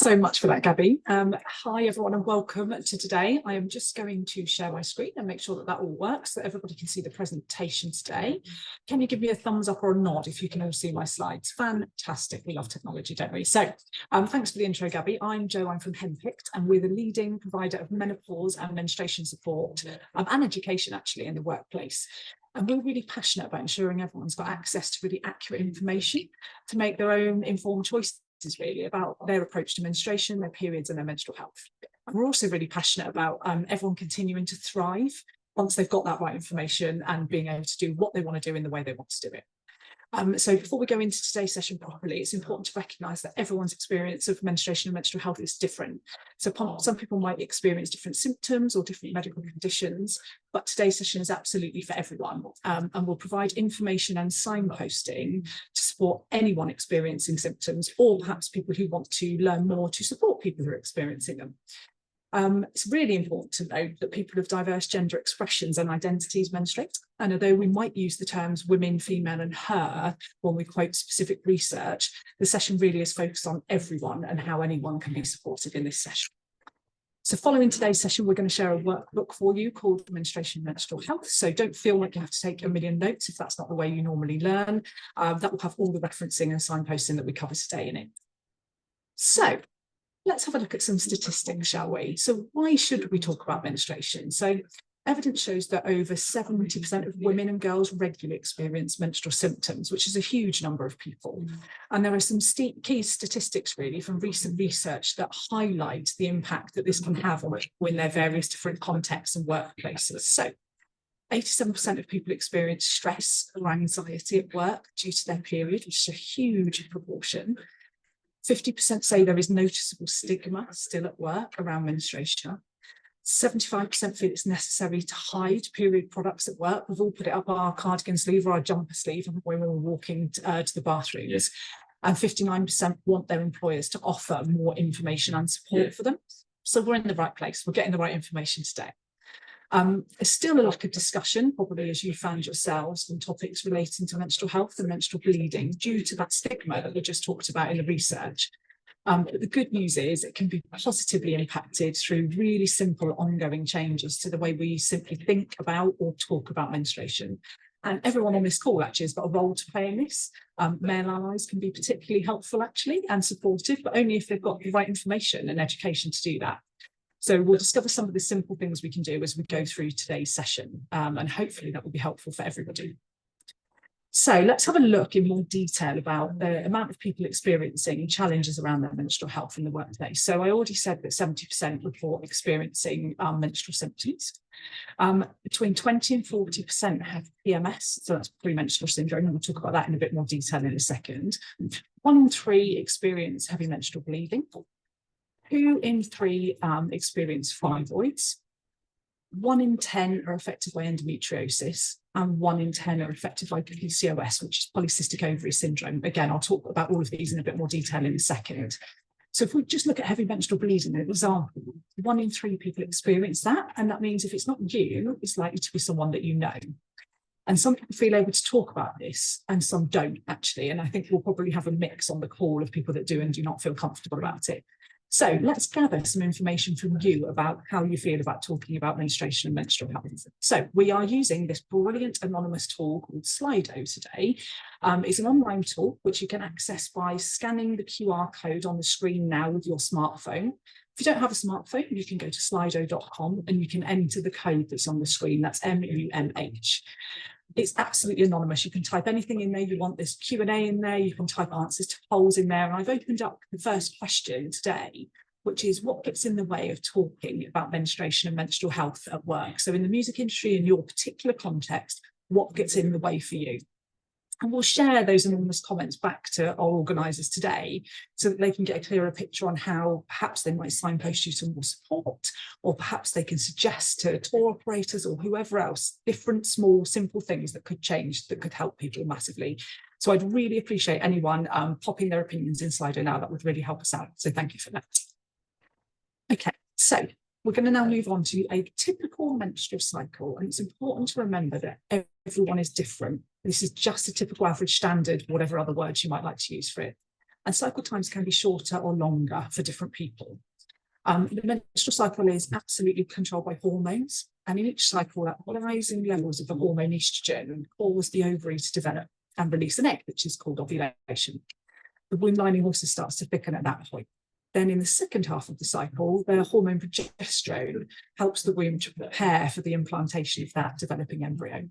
So much for that, Gabby. Hi, everyone, and welcome to today. I am just going to share my screen and make sure that that all works, so everybody can see the presentation today. Can you give me a thumbs up or a nod if you can all see my slides? Fantastic. We love technology, don't we? So thanks for the intro, Gabby. I'm Jo, I'm from Henpicked, and we're the leading provider of menopause and menstruation support and education, actually, in the workplace. And we're really passionate about ensuring everyone's got access to really accurate information to make their own informed choices, really, about their approach to menstruation, their periods, and their menstrual health. And we're also really passionate about everyone continuing to thrive once they've got that right information and being able to do what they want to do in the way they want to do it. So before we go into today's session properly, it's important to recognise that everyone's experience of menstruation and menstrual health is different. So some people might experience different symptoms or different medical conditions, but today's session is absolutely for everyone, and will provide information and signposting to support anyone experiencing symptoms, or perhaps people who want to learn more to support people who are experiencing them. It's really important to note that people of diverse gender expressions and identities menstruate. And although we might use the terms women, female, and her when we quote specific research, the session really is focused on everyone and how anyone can be supported in this session. So following today's session, we're going to share a workbook for you called Menstruation Menstrual Health. So don't feel like you have to take a million notes if that's not the way you normally learn. That will have all the referencing and signposting that we cover today in it. So let's have a look at some statistics, shall we? So why should we talk about menstruation? So evidence shows that over 70% of women and girls regularly experience menstrual symptoms, which is a huge number of people. And there are some key statistics, really, from recent research that highlight the impact that this can have on people in their various different contexts and workplaces. So 87% of people experience stress or anxiety at work due to their period, which is a huge proportion. 50% say there is noticeable stigma still at work around menstruation. 75% feel it's necessary to hide period products at work. We've all put it up our cardigan sleeve or our jumper sleeve when we're walking to the bathrooms. Yes. And 59% want their employers to offer more information and support for them. So we're in the right place. We're getting the right information today. There's still a lack of discussion, probably as you found yourselves, on topics relating to menstrual health and menstrual bleeding due to that stigma that we just talked about in the research. But the good news is it can be positively impacted through really simple ongoing changes to the way we simply think about or talk about menstruation. And everyone on this call actually has got a role to play in this. Male allies can be particularly helpful actually and supportive, but only if they've got the right information and education to do that. So we'll discover some of the simple things we can do as we go through today's session, and hopefully that will be helpful for everybody. So let's have a look in more detail about the amount of people experiencing challenges around their menstrual health in the workplace. So I already said that 70% report experiencing menstrual symptoms. Between 20 and 40% have PMS, so that's premenstrual syndrome, and we'll talk about that in a bit more detail in a second. 1 in 3 experience heavy menstrual bleeding. 2 in 3 experience fibroids. 1 in 10 are affected by endometriosis, and 1 in 10 are affected by PCOS, which is polycystic ovary syndrome. Again, I'll talk about all of these in a bit more detail in a second. So if we just look at heavy menstrual bleeding, an example, 1 in 3 people experience that, and that means if it's not you, it's likely to be someone that you know. And some people feel able to talk about this, and some don't, actually. And I think we'll probably have a mix on the call of people that do and do not feel comfortable about it. So let's gather some information from you about how you feel about talking about menstruation and menstrual health. So we are using this brilliant anonymous tool called Slido today. It's an online tool which you can access by scanning the QR code on the screen now with your smartphone. If you don't have a smartphone, you can go to slido.com and you can enter the code that's on the screen. That's MUMH. It's absolutely anonymous. You can type anything in there you want. There's Q&A in there. You can type answers to polls in there. And I've opened up the first question today, which is what gets in the way of talking about menstruation and menstrual health at work? So in the music industry, in your particular context, what gets in the way for you? And we'll share those anonymous comments back to our organisers today so that they can get a clearer picture on how perhaps they might signpost you to more support, or perhaps they can suggest to tour operators or whoever else different small simple things that could change, that could help people massively. So I'd really appreciate anyone popping their opinions in Slido now. That would really help us out. So thank you for that. Okay, so we're going to now move on to a typical menstrual cycle, and it's important to remember that everyone is different. This is just a typical average standard, whatever other words you might like to use for it. And cycle times can be shorter or longer for different people. The menstrual cycle is absolutely controlled by hormones, and in each cycle, that rising levels of the hormone estrogen cause the ovary to develop and release an egg, which is called ovulation. The womb lining also starts to thicken at that point. Then in the second half of the cycle, the hormone progesterone helps the womb to prepare for the implantation of that developing embryo.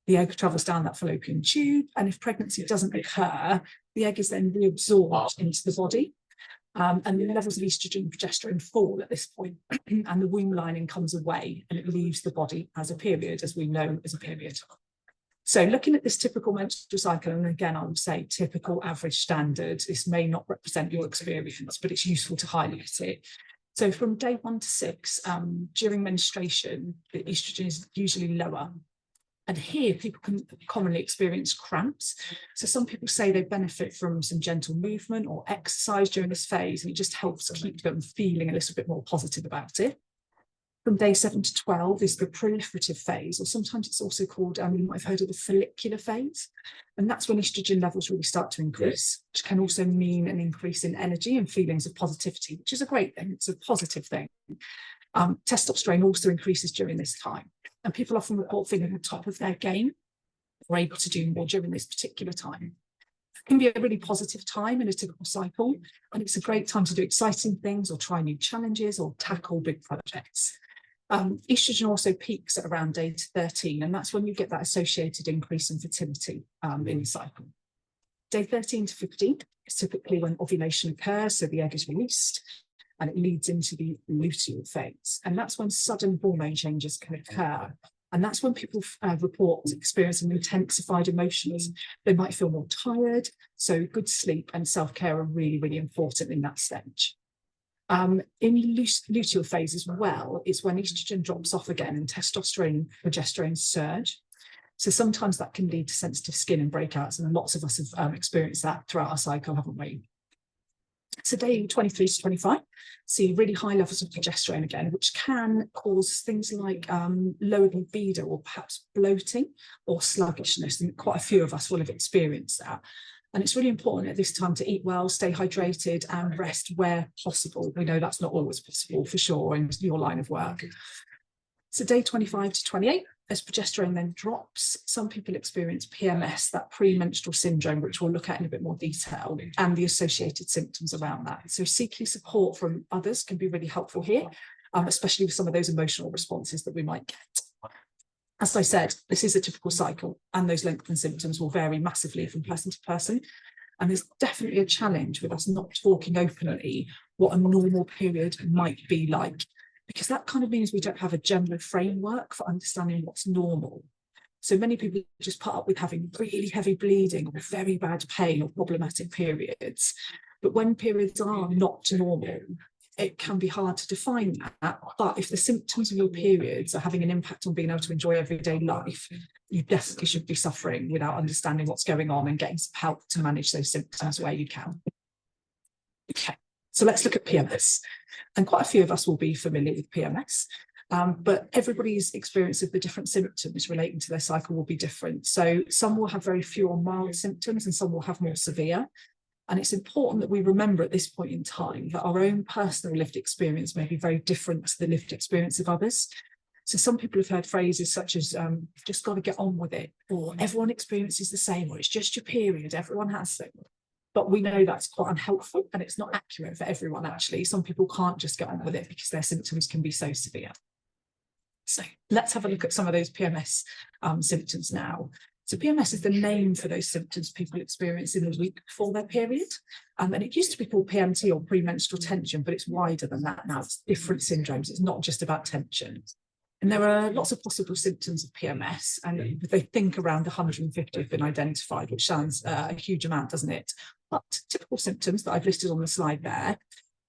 The egg travels down that fallopian tube, and if pregnancy doesn't occur, the egg is then reabsorbed into the body. And the levels of estrogen and progesterone fall at this point, and the womb lining comes away and it leaves the body as a period, as we know as a period. So looking at this typical menstrual cycle, and again, I would say typical, average, standard, this may not represent your experience, but it's useful to highlight it. So from day 1 to 6, during menstruation, the estrogen is usually lower. And here people can commonly experience cramps. So some people say they benefit from some gentle movement or exercise during this phase, and it just helps keep them feeling a little bit more positive about it. From day 7 to 12 is the proliferative phase, or sometimes it's also called, you might have heard of the follicular phase. And that's when estrogen levels really start to increase, which can also mean an increase in energy and feelings of positivity, which is a great thing. It's a positive thing. Testosterone also increases during this time. And people often report feeling on top of their game. They're able to do more during this particular time. It can be a really positive time in a typical cycle, and it's a great time to do exciting things or try new challenges or tackle big projects. Estrogen also peaks at around day 13, and that's when you get that associated increase in fertility in the cycle. Day 13 to 15 is typically when ovulation occurs, so the egg is released, and it leads into the luteal phase. And that's when sudden hormone changes can occur. And that's when people report experiencing intensified emotions. They might feel more tired, so good sleep and self-care are really, really important in that stage. In luteal phase as well, it's when estrogen drops off again and testosterone and progesterone surge. So sometimes that can lead to sensitive skin and breakouts, and lots of us have experienced that throughout our cycle, haven't we? So day 23 to 25, see really high levels of progesterone again, which can cause things like lowered libido or perhaps bloating or sluggishness, and quite a few of us will have experienced that. And it's really important at this time to eat well, stay hydrated, and rest where possible. We know that's not always possible for sure in your line of work. So day 25 to 28, as progesterone then drops, some people experience PMS, that premenstrual syndrome, which we'll look at in a bit more detail, and the associated symptoms around that. So seeking support from others can be really helpful here, especially with some of those emotional responses that we might get. As I said, this is a typical cycle, and those lengthened symptoms will vary massively from person to person. And there's definitely a challenge with us not talking openly what a normal period might be like, because that kind of means we don't have a general framework for understanding what's normal. So many people just put up with having really heavy bleeding or very bad pain or problematic periods. But when periods are not normal, it can be hard to define that. But if the symptoms of your periods are having an impact on being able to enjoy everyday life, you definitely should be suffering without understanding what's going on and getting some help to manage those symptoms where you can. Okay, so let's look at PMS. And quite a few of us will be familiar with PMS, but everybody's experience of the different symptoms relating to their cycle will be different. So some will have very few or mild symptoms, and some will have more severe. And it's important that we remember at this point in time that our own personal lived experience may be very different to the lived experience of others. So some people have heard phrases such as, you've just got to get on with it, or everyone experiences the same, or it's just your period, everyone has them. But we know that's quite unhelpful, and it's not accurate for everyone, actually. Some people can't just get on with it because their symptoms can be so severe. So let's have a look at some of those PMS symptoms now. So PMS is the name for those symptoms people experience in the week before their period. And it used to be called PMT, or premenstrual tension, but it's wider than that now. It's different syndromes. It's not just about tension. And there are lots of possible symptoms of PMS, and they think around 150 have been identified, which sounds a huge amount, doesn't it? But typical symptoms that I've listed on the slide there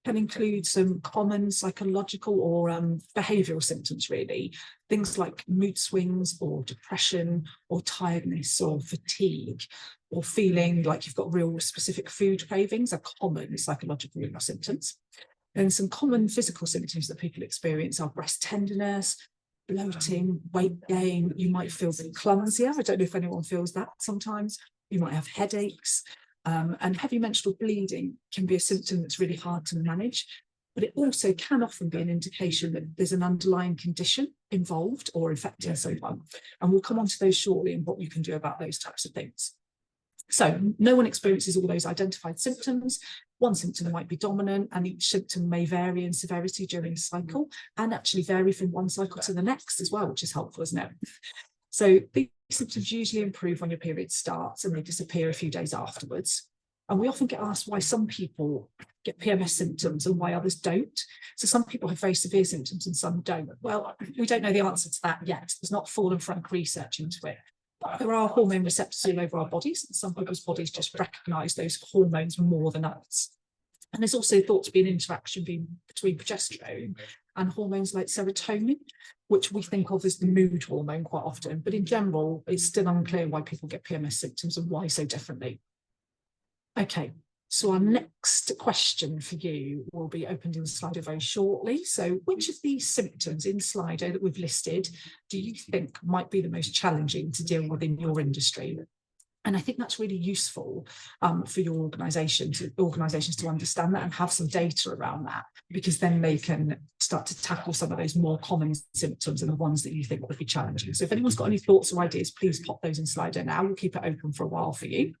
can include some common psychological or behavioural symptoms, really. Things like mood swings or depression or tiredness or fatigue, or feeling like you've got real specific food cravings are common psychological symptoms. And some common physical symptoms that people experience are breast tenderness, bloating, weight gain. You might feel a bit clumsier. I don't know if anyone feels that sometimes. You might have headaches. And heavy menstrual bleeding can be a symptom that's really hard to manage, but it also can often be an indication that there's an underlying condition involved or affecting someone. And we'll come on to those shortly and what you can do about those types of things. So no one experiences all those identified symptoms. One symptom might be dominant, and each symptom may vary in severity during a cycle and actually vary from one cycle to the next as well, which is helpful, isn't it? So these symptoms usually improve when your period starts and they disappear a few days afterwards. And we often get asked why some people get PMS symptoms and why others don't. So some people have very severe symptoms and some don't. Well, we don't know the answer to that yet. There's not full and frank research into it. But there are hormone receptors all over our bodies, and some people's bodies just recognise those hormones more than others. And there's also thought to be an interaction between progesterone and hormones like serotonin, which we think of as the mood hormone quite often. But in general, it's still unclear why people get PMS symptoms and why so differently. Okay, so our next question for you will be opened in Slido very shortly. So which of these symptoms in Slido that we've listed do you think might be the most challenging to deal with in your industry? And I think that's really useful for your organisations to understand that and have some data around that, because then they can start to tackle some of those more common symptoms and the ones that you think would be challenging. So if anyone's got any thoughts or ideas, please pop those in Slido now. We'll keep it open for a while for you.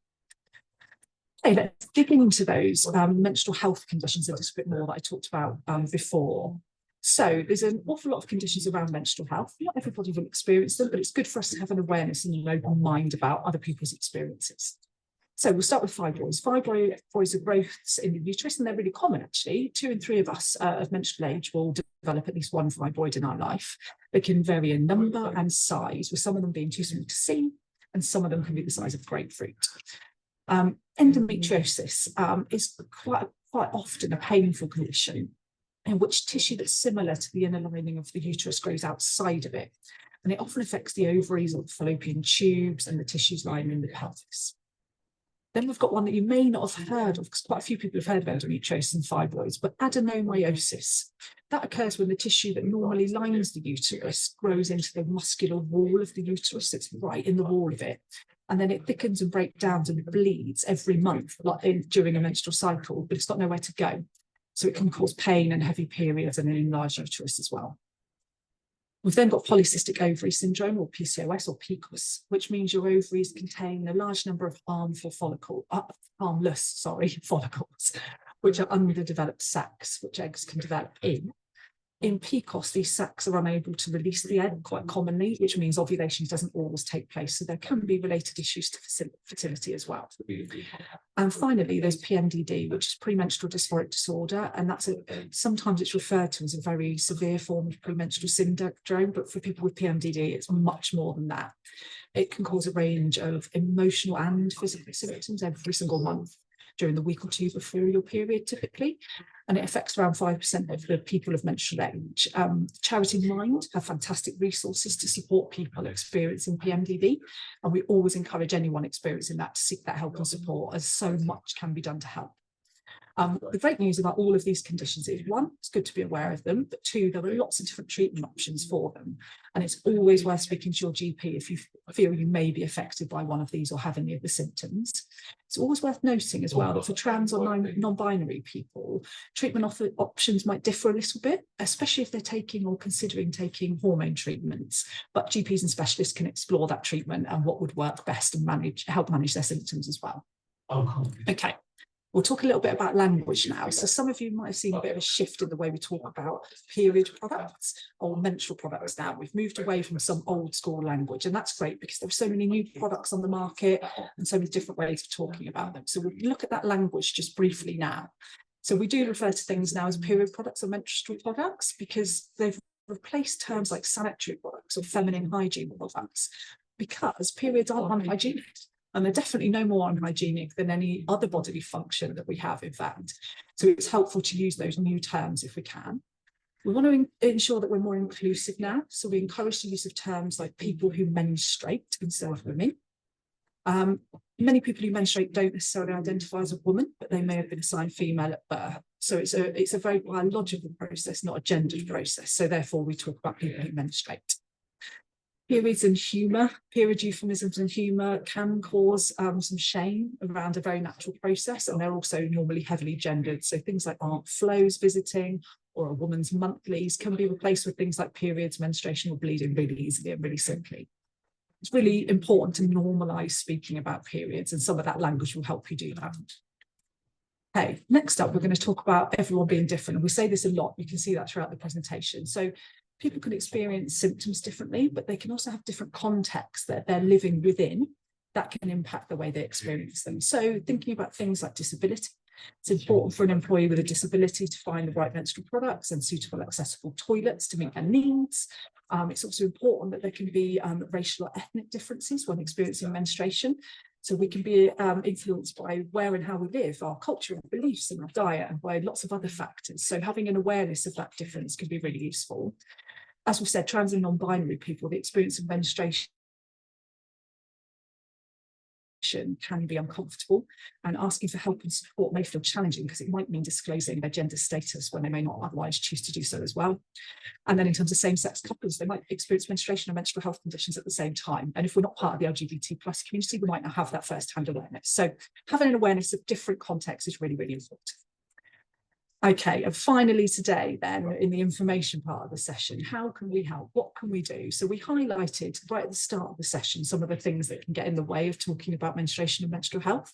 Okay, let's dig into those menstrual health conditions a little bit more that I talked about before. So there's an awful lot of conditions around menstrual health. Not everybody will experience them, but it's good for us to have an awareness and an open mind about other people's experiences. So we'll start with fibroids. Fibroids are growths in the uterus, and they're really common actually. 2 in 3 of us of menstrual age will develop at least one fibroid in our life. They can vary in number and size, with some of them being too small to see, and some of them can be the size of grapefruit. Endometriosis is quite often a painful condition in which tissue that's similar to the inner lining of the uterus grows outside of it. And it often affects the ovaries or the fallopian tubes and the tissues lining the pelvis. Then we've got one that you may not have heard of, because quite a few people have heard of endometriosis and fibroids, but adenomyosis. That occurs when the tissue that normally lines the uterus grows into the muscular wall of the uterus. It's right in the wall of it. And then it thickens and breaks down and bleeds every month, like during a menstrual cycle, but it's got nowhere to go. So it can cause pain and heavy periods and an enlarged uterus as well. We've then got polycystic ovary syndrome, or PCOS, or PCOS, which means your ovaries contain a large number of harmless follicles, which are underdeveloped sacs, which eggs can develop in. In PCOS, these sacs are unable to release the egg quite commonly, which means ovulation doesn't always take place. So there can be related issues to fertility as well. And finally, there's PMDD, which is premenstrual dysphoric disorder. And that's sometimes it's referred to as a very severe form of premenstrual syndrome. But for people with PMDD, it's much more than that. It can cause a range of emotional and physical symptoms every single month during the week or two before your period, typically. And it affects around 5% of the people of menstrual age. Charity Mind have fantastic resources to support people experiencing PMDD. And we always encourage anyone experiencing that to seek that help and support, as so much can be done to help. The great news about all of these conditions is, 1, it's good to be aware of them, but 2, there are lots of different treatment options for them. And it's always worth speaking to your GP if you feel you may be affected by one of these or have any of the symptoms. It's always worth noting as well that for trans or non-binary people, treatment options might differ a little bit, especially if they're taking or considering taking hormone treatments. But GPs and specialists can explore that treatment and what would work best and help manage their symptoms as well. Okay. We'll talk a little bit about language now. So some of you might have seen a bit of a shift in the way we talk about period products or menstrual products now. We've moved away from some old school language, and that's great because there are so many new products on the market and so many different ways of talking about them. So we'll look at that language just briefly now. So we do refer to things now as period products or menstrual products because they've replaced terms like sanitary products or feminine hygiene products, because periods aren't unhygienic. And they're definitely no more unhygienic than any other bodily function that we have, in fact. So it's helpful to use those new terms if we can. We want to ensure that we're more inclusive now. So we encourage the use of terms like people who menstruate instead of women. Many people who menstruate don't necessarily identify as a woman, but they may have been assigned female at birth. So it's a very biological process, not a gendered process. So therefore we talk about people who menstruate. Periods and humour, period euphemisms and humour can cause some shame around a very natural process, and they're also normally heavily gendered. So things like Aunt Flo's visiting or a woman's monthlies can be replaced with things like periods, menstruation or bleeding really easily and really simply. It's really important to normalise speaking about periods, and some of that language will help you do that. Okay, next up, we're going to talk about everyone being different. And we say this a lot, you can see that throughout the presentation. So people can experience symptoms differently, but they can also have different contexts that they're living within that can impact the way they experience them. So thinking about things like disability, it's important for an employee with a disability to find the right menstrual products and suitable accessible toilets to meet their needs. It's also important that there can be racial or ethnic differences when experiencing menstruation. So we can be influenced by where and how we live, our culture and beliefs and our diet, and by lots of other factors. So having an awareness of that difference can be really useful. As we've said, trans and non-binary people, the experience of menstruation can be uncomfortable, and asking for help and support may feel challenging because it might mean disclosing their gender status when they may not otherwise choose to do so as well. And then in terms of same-sex couples, they might experience menstruation and menstrual health conditions at the same time. And if we're not part of the LGBT plus community, we might not have that first-hand awareness. So having an awareness of different contexts is really, really important. Okay, and finally today then, in the information part of the session, how can we help? What can we do? So we highlighted right at the start of the session some of the things that can get in the way of talking about menstruation and menstrual health.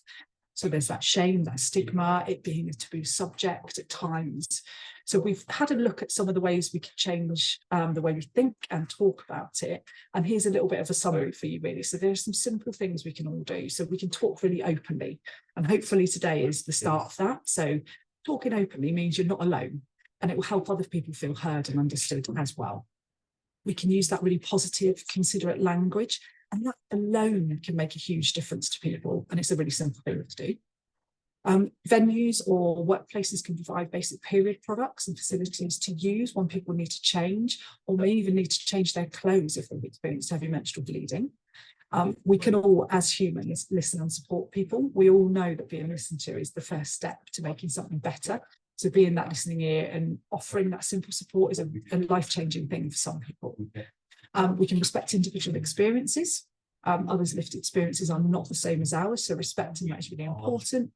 So there's that shame, that stigma, it being a taboo subject at times. So we've had a look at some of the ways we can change the way we think and talk about it. And here's a little bit of a summary for you really. So there's some simple things we can all do. So we can talk really openly. And hopefully today is the start of that. So talking openly means you're not alone, and it will help other people feel heard and understood as well. We can use that really positive, considerate language, and that alone can make a huge difference to people, and it's a really simple thing to do. Venues or workplaces can provide basic period products and facilities to use when people need to change, or may even need to change their clothes if they've experienced heavy menstrual bleeding. We can all, as humans, listen and support people. We all know that being listened to is the first step to making something better. So being that listening ear and offering that simple support is a life-changing thing for some people. We can respect individual experiences. Others' lived experiences are not the same as ours, so respecting that is really important.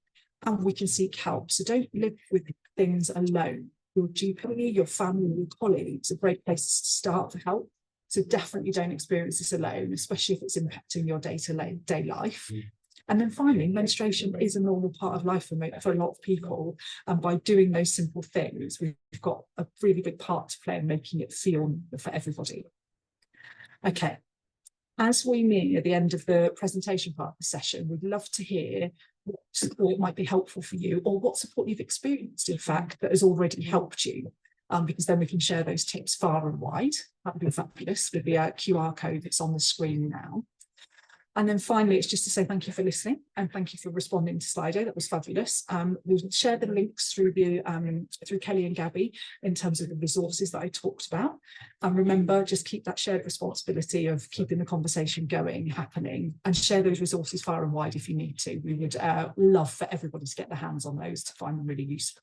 And we can seek help. So don't live with things alone. Your GP, your family, your colleagues are great places to start for help. So definitely don't experience this alone, especially if it's impacting your day-to-day life. And then finally, menstruation is a normal part of life for a lot of people. And by doing those simple things, we've got a really big part to play in making it feel for everybody. Okay, as we near the end of the presentation part of the session, we'd love to hear what support might be helpful for you, or what support you've experienced, in fact, that has already helped you. Because then we can share those tips far and wide. That would be fabulous with the QR code that's on the screen now. And then finally, it's just to say thank you for listening and thank you for responding to Slido. That was fabulous. We'll share the links through Kelly and Gabby in terms of the resources that I talked about. And remember, just keep that shared responsibility of keeping the conversation going, happening, and share those resources far and wide if you need to. We would love for everybody to get their hands on those to find them really useful.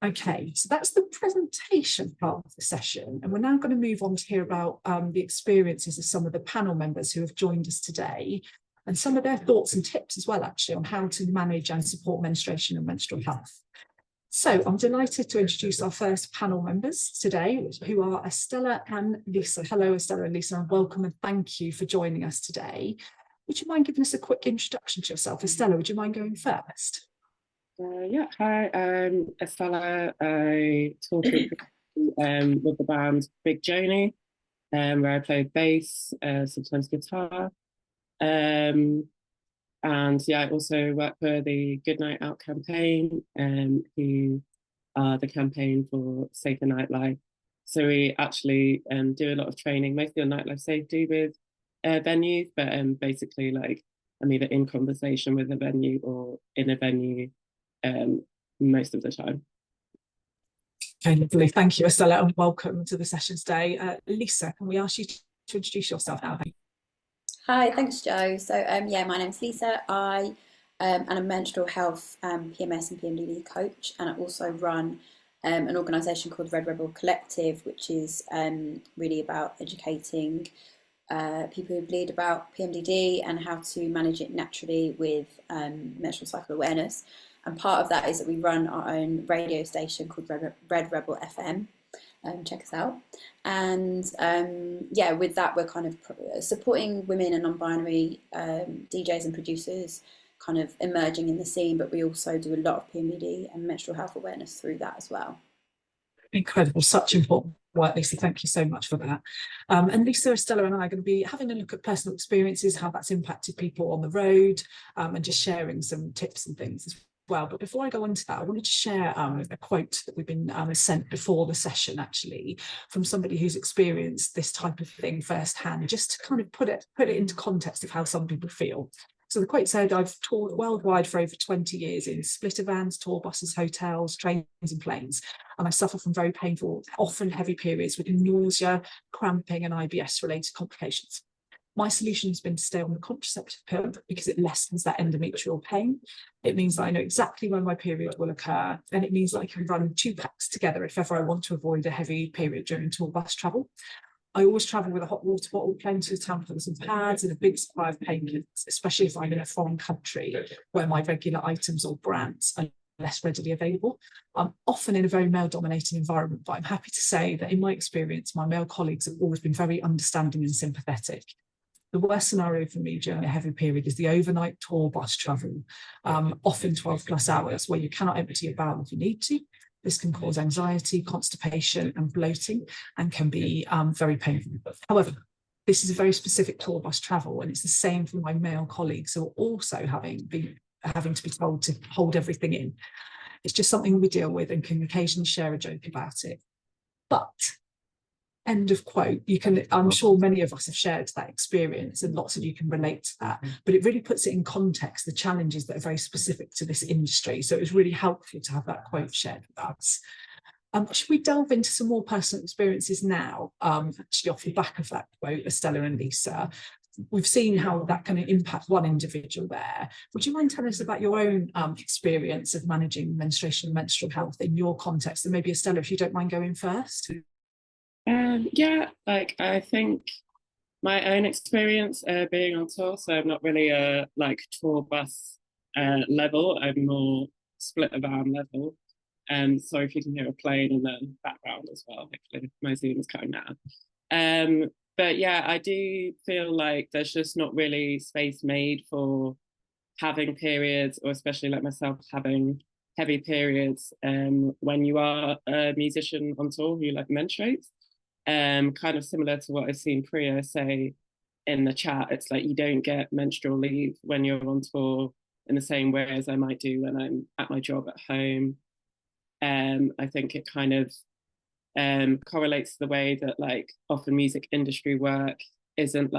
Okay, so that's the presentation part of the session, and we're now going to move on to hear about the experiences of some of the panel members who have joined us today, and some of their thoughts and tips as well, actually, on how to manage and support menstruation and menstrual health. So I'm delighted to introduce our first panel members today, who are Estella and Lisa. Hello, Estella and Lisa, and welcome and thank you for joining us today. Would you mind giving us a quick introduction to yourself? Estella, would you mind going first? Yeah, hi, I'm Estella. I taught with the band Big Joanie, where I played bass, sometimes guitar. And yeah, I also work for the Good Night Out campaign, who are the campaign for safer nightlife. So we actually do a lot of training, mostly on nightlife safety with venues, but basically like I'm either in conversation with a venue or in a venue most of the time. Okay, lovely. Thank you, Estella, and welcome to the session today. Lisa, can we ask you to introduce yourself now? Hi, thanks, Jo. So yeah, my name's Lisa. I am a menstrual health PMS and PMDD coach, and I also run an organisation called Red Rebel Collective, which is really about educating people who bleed about PMDD and how to manage it naturally with menstrual cycle awareness. And part of that is that we run our own radio station called Red Rebel FM. Check us out. And yeah, with that, we're kind of supporting women and non-binary DJs and producers kind of emerging in the scene, but we also do a lot of PMDD and menstrual health awareness through that as well. Incredible, such important work, Lisa. Thank you so much for that. And Lisa, Estella and I are going to be having a look at personal experiences, how that's impacted people on the road, and just sharing some tips and things as well. But before I go on to that, I wanted to share a quote that we've been sent before the session, actually, from somebody who's experienced this type of thing firsthand, just to kind of put it into context of how some people feel. So the quote said, "I've toured worldwide for over 20 years in splitter vans, tour buses, hotels, trains and planes, and I suffer from very painful, often heavy periods with nausea, cramping and IBS-related complications. My solution has been to stay on the contraceptive pill because it lessens that endometrial pain. It means that I know exactly when my period will occur, and it means that I can run 2 packs together if ever I want to avoid a heavy period during tour bus travel. I always travel with a hot water bottle, plenty of tampons and pads, and a big supply of painkillers, especially if I'm in a foreign country where my regular items or brands are less readily available. I'm often in a very male-dominated environment, but I'm happy to say that in my experience, my male colleagues have always been very understanding and sympathetic. The worst scenario for me during a heavy period is the overnight tour bus travel, often 12+ hours, where you cannot empty your bowel if you need to. This can cause anxiety, constipation and bloating, and can be very painful. However, this is a very specific tour bus travel, and it's the same for my male colleagues who are also having to be told to hold everything in. It's just something we deal with and can occasionally share a joke about it. But end of quote. I'm sure many of us have shared that experience and lots of you can relate to that, but it really puts it in context, the challenges that are very specific to this industry. So it was really helpful to have that quote shared with us. Should we delve into some more personal experiences now, actually off the back of that quote, Estella and Lisa? We've seen how that can impact one individual there. Would you mind telling us about your own experience of managing menstruation and menstrual health in your context? And maybe Estella, if you don't mind going first. Yeah, like I think my own experience being on tour, so I'm not really a tour bus level, I'm more split van level. Sorry if you can hear a plane in the background as well, hopefully my Zoom is cutting out. But yeah, I do feel like there's just not really space made for having periods, or especially like myself having heavy periods when you are a musician on tour who menstruates. Kind of similar to what I've seen Priya say in the chat, it's like you don't get menstrual leave when you're on tour in the same way as I might do when I'm at my job at home. I think it kind of correlates to the way that often music industry work isn't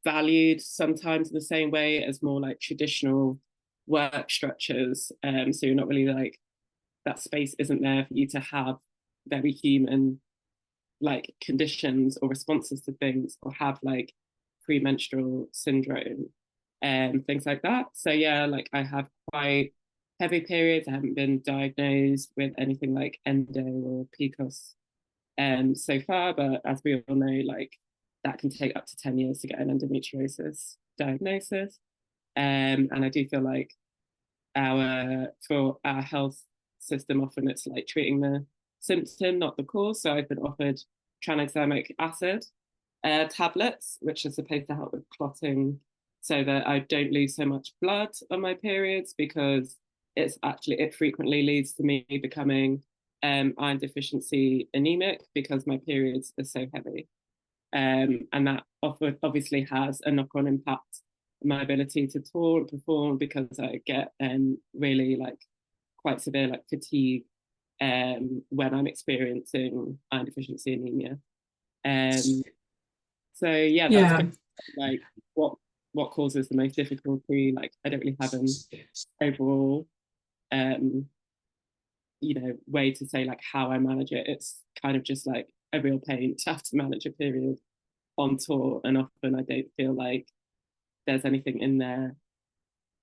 valued sometimes in the same way as more traditional work structures. So you're not really that space isn't there for you to have very human conditions or responses to things, or have premenstrual syndrome and things like that. So yeah, I have quite heavy periods. I haven't been diagnosed with anything like endo or PCOS so far, but as we all know, that can take up to 10 years to get an endometriosis diagnosis. And I do feel for our health system, often it's treating the symptom, not the cause. So I've been offered tranexamic acid tablets, which are supposed to help with clotting so that I don't lose so much blood on my periods, because it frequently leads to me becoming iron deficiency anemic because my periods are so heavy. And that obviously has a knock-on impact on my ability to tour and perform, because I get really quite severe fatigue when I'm experiencing iron deficiency anemia. So yeah, that's what causes the most difficulty. I don't really have an overall way to say how I manage it. It's kind of just a real pain to have to manage a period on tour, and often I don't feel like there's anything in there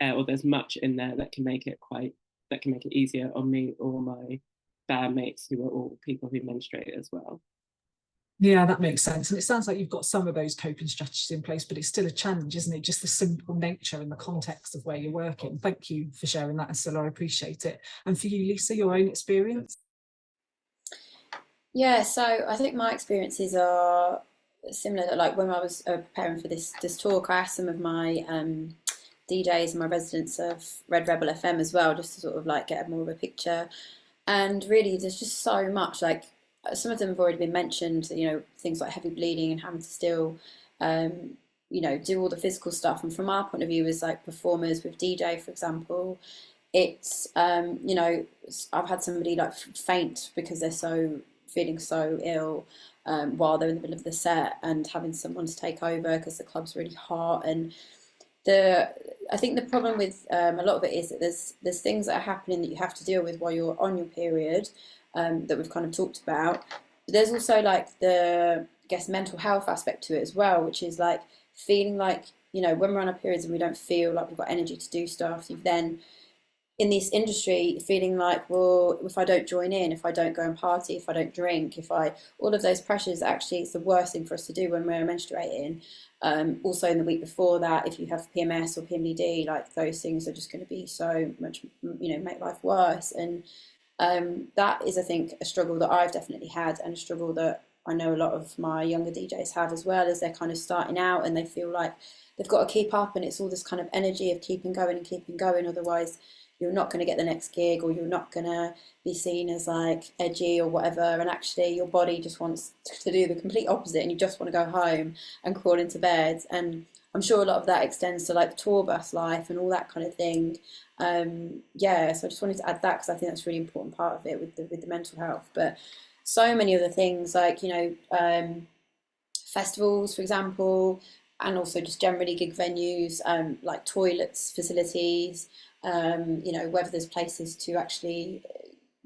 or there's much in there that can make it easier on me or my bandmates who are all people who menstruate as well. Yeah, that makes sense. And it sounds like you've got some of those coping strategies in place, but it's still a challenge, isn't it? Just the simple nature and the context of where you're working. Thank you for sharing that, Estella. I appreciate it. And for you, Lisa, your own experience? Yeah, so I think my experiences are similar. Like when I was preparing for this talk, I asked some of my DJs and my residents of Red Rebel FM as well, just to sort of like get more of a picture. And really, there's just so much. Like some of them have already been mentioned. You know, things like heavy bleeding and having to still, you know, do all the physical stuff. And from our point of view, as like performers with DJ, for example, it's you know, I've had somebody like faint because they're so feeling so ill while they're in the middle of the set, and having someone to take over because the club's really hot. And I think the problem with a lot of it is that there's things that are happening that you have to deal with while you're on your period, that we've kind of talked about. But there's also like the, I guess, mental health aspect to it as well, which is like feeling like, you know, when we're on our periods and we don't feel like we've got energy to do stuff, you then in this industry feeling like, well, if I don't join in, if I don't go and party, if I don't drink, all of those pressures, actually it's the worst thing for us to do when we're menstruating. Also in the week before that, if you have PMS or PMDD, like those things are just going to be so much, you know, make life worse. And that is, I think, a struggle that I've definitely had, and a struggle that I know a lot of my younger DJs have as well, as they're kind of starting out and they feel like they've got to keep up, and it's all this kind of energy of keeping going, otherwise you're not going to get the next gig, or you're not going to be seen as like edgy or whatever. And actually your body just wants to do the complete opposite, and you just want to go home and crawl into bed. And I'm sure a lot of that extends to like the tour bus life and all that kind of thing. Yeah, so I just wanted to add that because I think that's a really important part of it with the mental health. But so many other things like, you know, festivals, for example, and also just generally gig venues, like toilets, facilities, you know, whether there's places to actually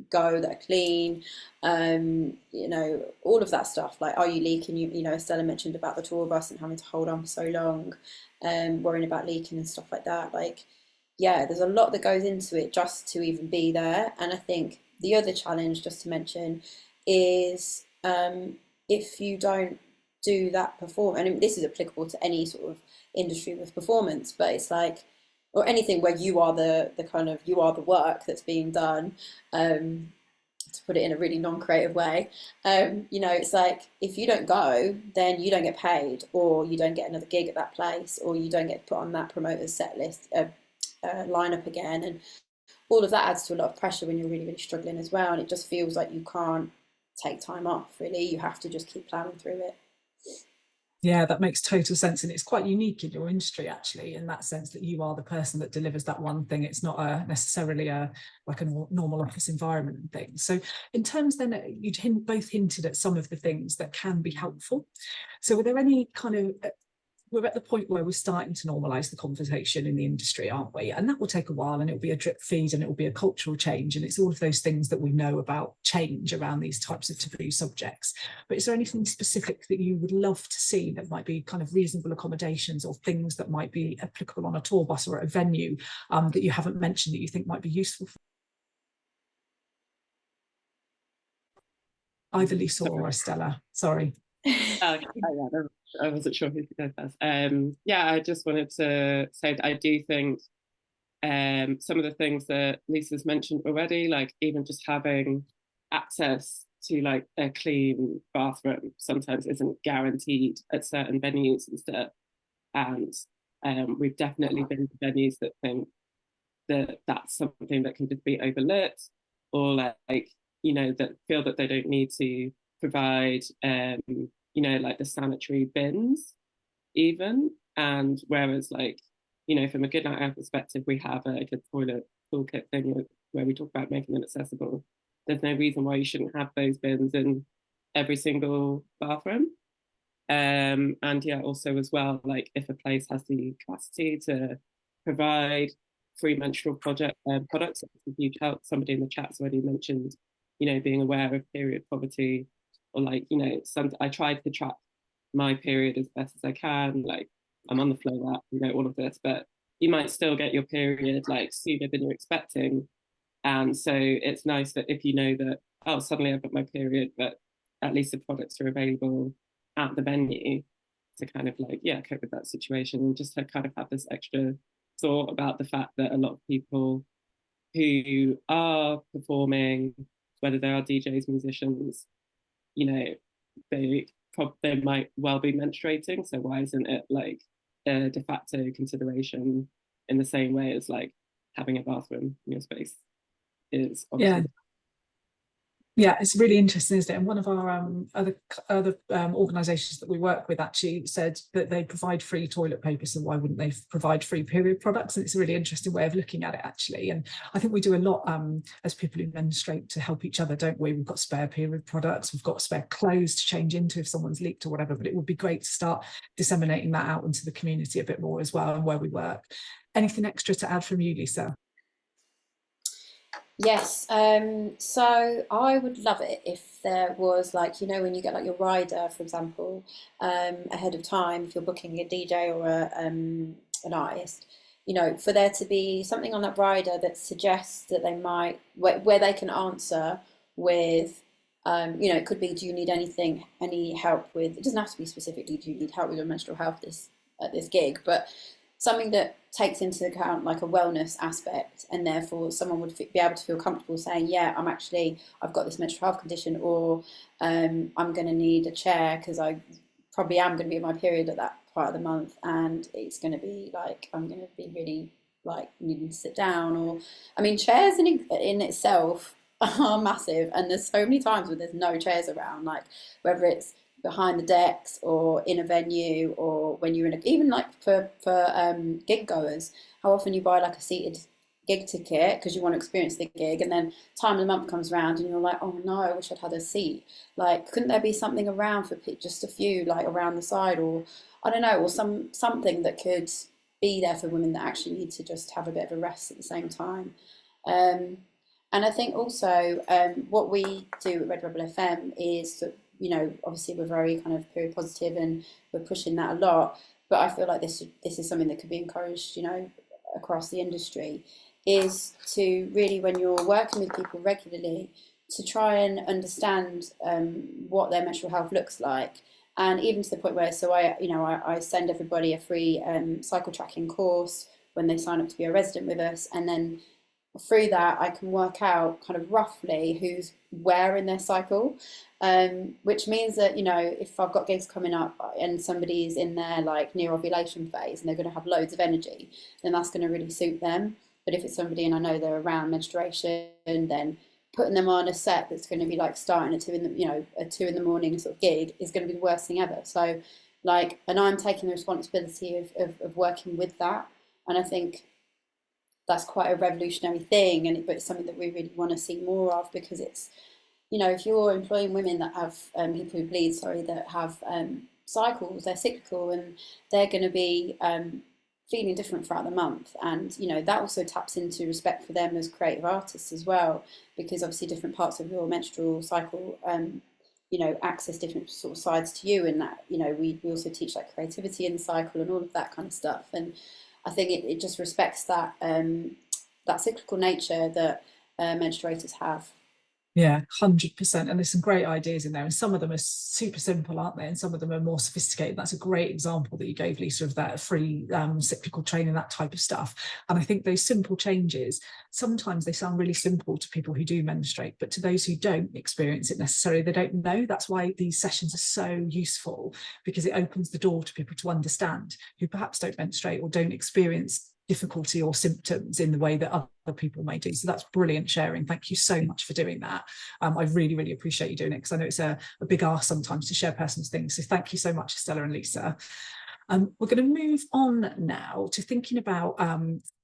go that are clean, you know, all of that stuff. Like, are you leaking? You know, Estella mentioned about the tour bus and having to hold on for so long, worrying about leaking and stuff like that. Like, yeah, there's a lot that goes into it just to even be there. And I think the other challenge, just to mention, is if you don't do that perform, and this is applicable to any sort of industry with performance, but it's like, or anything where you are the kind of, you are the work that's being done, to put it in a really non-creative way. You know, it's like, if you don't go, then you don't get paid, or you don't get another gig at that place, or you don't get put on that promoter's set list, lineup again. And all of that adds to a lot of pressure when you're really, really struggling as well. And it just feels like you can't take time off, really. You have to just keep plowing through it. Yeah, that makes total sense. And it's quite unique in your industry, actually, in that sense that you are the person that delivers that one thing. It's not necessarily like a normal office environment and things. So in terms then, you'd both hinted at some of the things that can be helpful. So were there any kind of, we're at the point where we're starting to normalise the conversation in the industry, aren't we? And that will take a while, and it'll be a drip feed, and it will be a cultural change. And it's all of those things that we know about change around these types of taboo subjects. But is there anything specific that you would love to see that might be kind of reasonable accommodations, or things that might be applicable on a tour bus or at a venue, that you haven't mentioned that you think might be useful? Either Lisa or Estella, sorry. Yeah, I wasn't sure who to go first. Yeah, I just wanted to say that I do think some of the things that Lisa's mentioned already, like even just having access to like a clean bathroom sometimes isn't guaranteed at certain venues and stuff. And we've definitely been to venues that think that that's something that can just be overlooked, or like, you know, that feel that they don't need to provide you know, like the sanitary bins even. And whereas, like, you know, from a good night out perspective, we have like a toilet toolkit thing where we talk about making them accessible. There's no reason why you shouldn't have those bins in every single bathroom. And yeah, also as well, like if a place has the capacity to provide free menstrual products, that's a huge help. Somebody in the chat's already mentioned, you know, being aware of period poverty, or like, you know, I tried to track my period as best as I can. Like, I'm on the Flow app, you know, all of this, but you might still get your period like sooner than you're expecting. And so it's nice that if you know that oh, suddenly I've got my period, but at least the products are available at the venue to kind of like, yeah, cope with that situation, and just to kind of have this extra thought about the fact that a lot of people who are performing, whether they are DJs, musicians, you know, they might well be menstruating. So why isn't it like a de facto consideration in the same way as like having a bathroom in your space is obviously. Yeah, it's really interesting, isn't it? And one of our other organisations that we work with actually said that they provide free toilet paper, so why wouldn't they provide free period products? And it's a really interesting way of looking at it, actually. And I think we do a lot as people who menstruate to help each other, don't we? We've got spare period products, we've got spare clothes to change into if someone's leaked or whatever, but it would be great to start disseminating that out into the community a bit more as well, and where we work. Anything extra to add from you, Lisa? Yes, so I would love it if there was like, you know, when you get like your rider, for example, ahead of time, if you're booking a DJ or an artist, you know, for there to be something on that rider that suggests that they might, where they can answer with, you know, it could be, do you need anything, any help with, it doesn't have to be specifically, do you need help with your menstrual health at this gig, but something that takes into account like a wellness aspect, and therefore someone would be able to feel comfortable saying, yeah, I've got this menstrual health condition, or I'm going to need a chair because I probably am going to be in my period at that part of the month, and it's going to be like, I'm going to be really like needing to sit down. Or, I mean, chairs in itself are massive, and there's so many times where there's no chairs around, like whether it's behind the decks or in a venue, or when you're in even like for gig goers, how often you buy like a seated gig ticket because you want to experience the gig, and then time of the month comes around and you're like, oh no, I wish I'd had a seat. Like, couldn't there be something around for just a few, like around the side, or I don't know, or something that could be there for women that actually need to just have a bit of a rest at the same time. And I think also what we do at Red Rebel FM is that, you know, obviously we're very kind of period positive and we're pushing that a lot, but I feel like this is something that could be encouraged, you know, across the industry, is to really, when you're working with people regularly, to try and understand what their menstrual health looks like. And even to the point where, so I send everybody a free cycle tracking course when they sign up to be a resident with us, and then through that I can work out kind of roughly who's where in their cycle, which means that, you know, if I've got gigs coming up and somebody's in their like near ovulation phase and they're going to have loads of energy, then that's going to really suit them. But if it's somebody and I know they're around menstruation, then putting them on a set that's going to be like starting at 2 in the morning sort of gig is going to be the worst thing ever. So like, and I'm taking the responsibility of working with that, and I think that's quite a revolutionary thing, but it's something that we really want to see more of, because it's, you know, if you're employing women that have people who bleed, that have cycles, they're cyclical, and they're going to be feeling different throughout the month, and you know that also taps into respect for them as creative artists as well, because obviously different parts of your menstrual cycle you know, access different sort of sides to you, and that, you know, we also teach like creativity in the cycle and all of that kind of stuff. And I think it just respects that that cyclical nature that menstruators have. Yeah, 100%. And there's some great ideas in there. And some of them are super simple, aren't they? And some of them are more sophisticated. That's a great example that you gave, Lisa, of that free cyclical training, that type of stuff. And I think those simple changes, sometimes they sound really simple to people who do menstruate, but to those who don't experience it necessarily, they don't know. That's why these sessions are so useful, because it opens the door to people to understand who perhaps don't menstruate or don't experience difficulty or symptoms in the way that other people may do. So that's brilliant sharing. Thank you so much for doing that. I really, really appreciate you doing it, because I know it's a big ask sometimes to share personal things. So thank you so much, Estella and Lisa. We're going to move on now to thinking about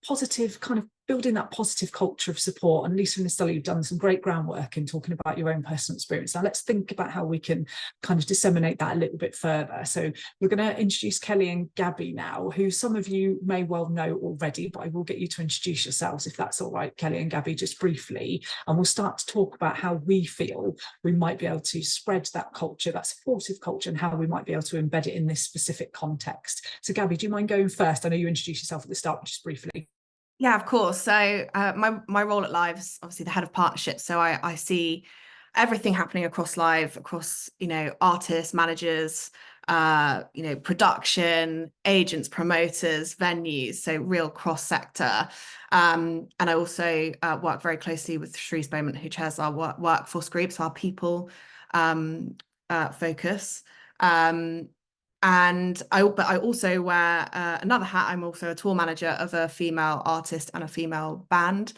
positive, kind of building that positive culture of support. And Lisa and Estella, you've done some great groundwork in talking about your own personal experience. Now let's think about how we can kind of disseminate that a little bit further. So we're going to introduce Kelly and Gabby now, who some of you may well know already, but I will get you to introduce yourselves, if that's all right, Kelly and Gabby, just briefly. And we'll start to talk about how we feel we might be able to spread that culture, that supportive culture, and how we might be able to embed it in this specific context. So Gabby, do you mind going first? I know you introduced yourself at the start, but just briefly. Yeah, of course. So my role at Live is obviously the head of partnerships. So I see everything happening across live, across, you know, artists, managers, you know, production, agents, promoters, venues, so real cross sector. And I also work very closely with Shrees Bowman, who chairs our workforce groups, our people focus. And I also wear another hat. I'm also a tour manager of a female artist and a female band.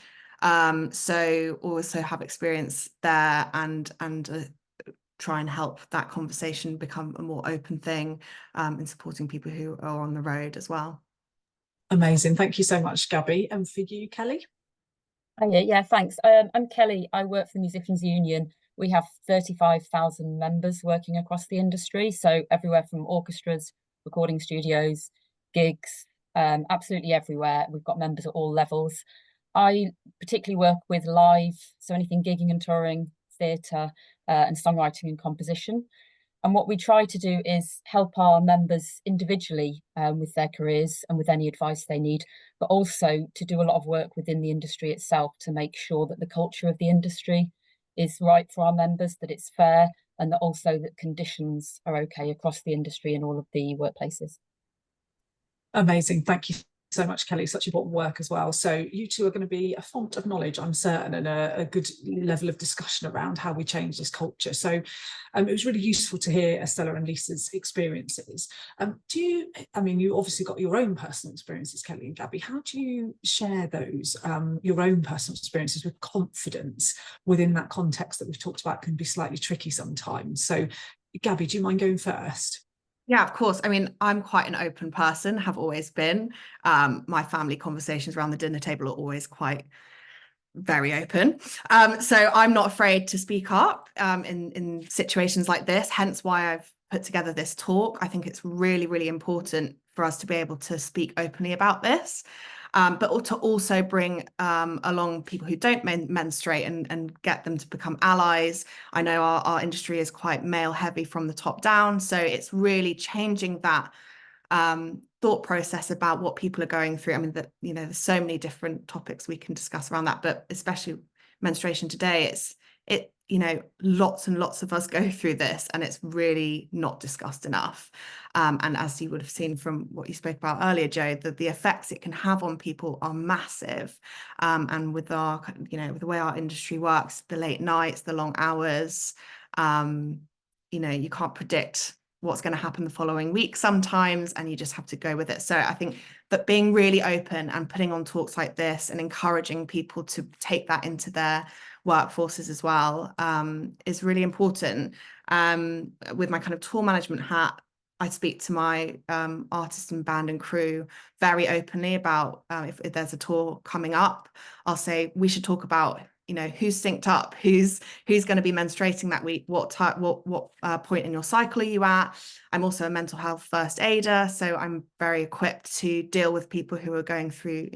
So also have experience there and try and help that conversation become a more open thing in supporting people who are on the road as well. Amazing. Thank you so much, Gabby. And for you, Kelly? Yeah, thanks. I'm Kelly. I work for the Musicians Union. We have 35,000 members working across the industry. So everywhere from orchestras, recording studios, gigs, absolutely everywhere. We've got members at all levels. I particularly work with live, so anything gigging and touring, theatre, and songwriting and composition. And what we try to do is help our members individually with their careers and with any advice they need, but also to do a lot of work within the industry itself to make sure that the culture of the industry is right for our members, that it's fair, and that also that conditions are okay across the industry and all of the workplaces. Amazing. Thank you so much, Kelly. Such important work as well. So you two are going to be a font of knowledge, I'm certain, and a good level of discussion around how we change this culture. So it was really useful to hear Estella and Lisa's experiences. You obviously got your own personal experiences, Kelly and Gabby. How do you share those, your own personal experiences with confidence within that context that we've talked about can be slightly tricky sometimes? So Gabby, do you mind going first? Yeah, of course. I mean, I'm quite an open person, have always been. My family conversations around the dinner table are always quite very open. So I'm not afraid to speak up in situations like this, hence why I've put together this talk. I think it's really, really important for us to be able to speak openly about this. But to also bring along people who don't menstruate and get them to become allies. I know our industry is quite male heavy from the top down, so it's really changing that thought process about what people are going through. I mean, there's so many different topics we can discuss around that, but especially menstruation today, lots and lots of us go through this, and it's really not discussed enough. And as you would have seen from what you spoke about earlier, Jo, that the effects it can have on people are massive. And with with the way our industry works, the late nights, the long hours, you can't predict what's going to happen the following week sometimes, and you just have to go with it. So I think that being really open and putting on talks like this and encouraging people to take that into their workforces as well is really important. With my kind of tour management hat, I speak to my artists and band and crew very openly about if there's a tour coming up. I'll say we should talk about who's synced up, who's going to be menstruating that week, what point in your cycle are you at. I'm also a mental health first aider, so I'm very equipped to deal with people who are going through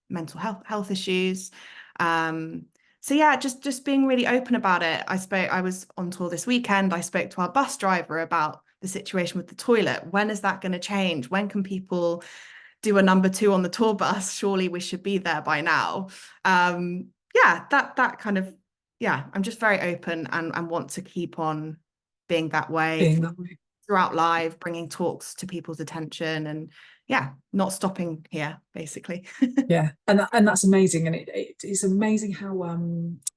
mental health issues. So yeah, just being really open about it. I was on tour this weekend. I spoke to our bus driver about the situation with the toilet. When is that going to change? When can people do a number 2 on the tour bus? Surely we should be there by now. That kind of, I'm just very open and want to keep on being that way throughout live, bringing talks to people's attention and not stopping here, basically. Yeah, and that's amazing. And it is amazing how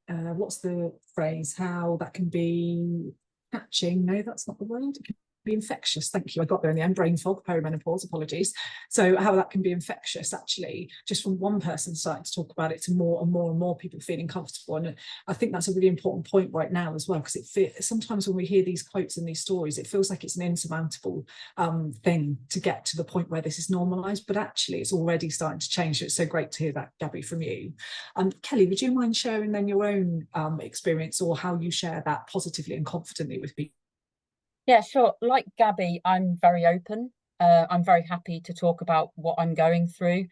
what's the phrase, how that can be catching. No, that's not the word. It can be infectious. Thank you. I got there in the end. Brain fog, perimenopause, apologies. So how that can be infectious, actually, just from one person starting to talk about it to more and more and more people feeling comfortable. And I think that's a really important point right now as well, because sometimes when we hear these quotes and these stories, it feels like it's an insurmountable thing to get to the point where this is normalised, but actually it's already starting to change. So it's so great to hear that, Gabby, from you. Kelly, would you mind sharing then your own experience or how you share that positively and confidently with people? Yeah, sure. Like Gabby, I'm very open. I'm very happy to talk about what I'm going through.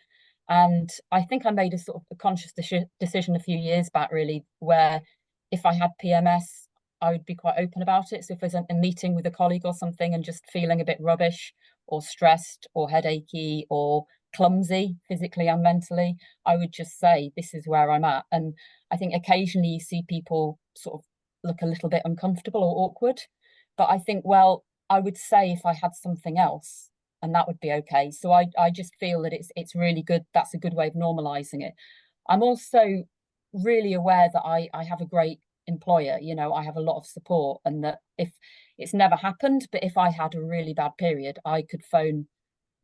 And I think I made a sort of a conscious decision a few years back, really, where if I had PMS, I would be quite open about it. So if there's a meeting with a colleague or something and just feeling a bit rubbish or stressed or headachy or clumsy physically and mentally, I would just say, this is where I'm at. And I think occasionally you see people sort of look a little bit uncomfortable or awkward. But I think, well, I would say if I had something else, and that would be okay. So I just feel that it's really good. That's a good way of normalizing it. I'm also really aware that I have a great employer, you know, I have a lot of support, and that if it's never happened, but if I had a really bad period, I could phone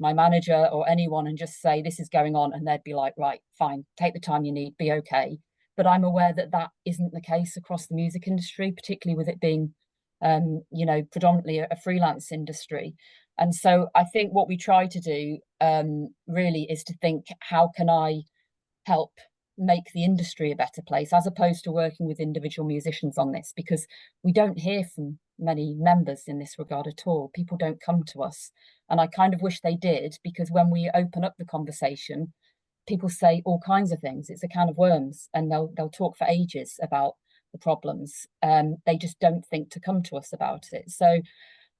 my manager or anyone and just say, this is going on, and they'd be like, right, fine, take the time you need, be okay. But I'm aware that that isn't the case across the music industry, particularly with it being you know, predominantly a freelance industry. And so I think what we try to do really is to think, how can I help make the industry a better place, as opposed to working with individual musicians on this, because we don't hear from many members in this regard at all. People don't come to us, and I kind of wish they did, because when we open up the conversation, people say all kinds of things. It's a can of worms, and they'll talk for ages about the problems. They just don't think to come to us about it. So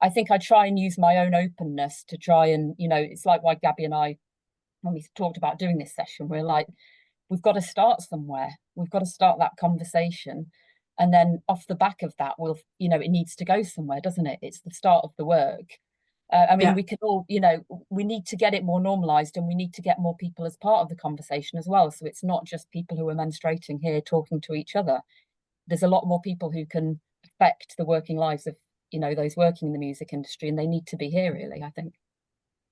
I think I try and use my own openness to try and, you know, it's like why Gabby and I, when we talked about doing this session, we're like, we've got to start somewhere. We've got to start that conversation. And then off the back of that, we'll, you know, it needs to go somewhere, doesn't it? It's the start of the work. I mean, we could all, you know, we need to get it more normalized, and we need to get more people as part of the conversation as well. So it's not just people who are menstruating here talking to each other. There's a lot more people who can affect the working lives of, you know, those working in the music industry, and they need to be here, really, I think.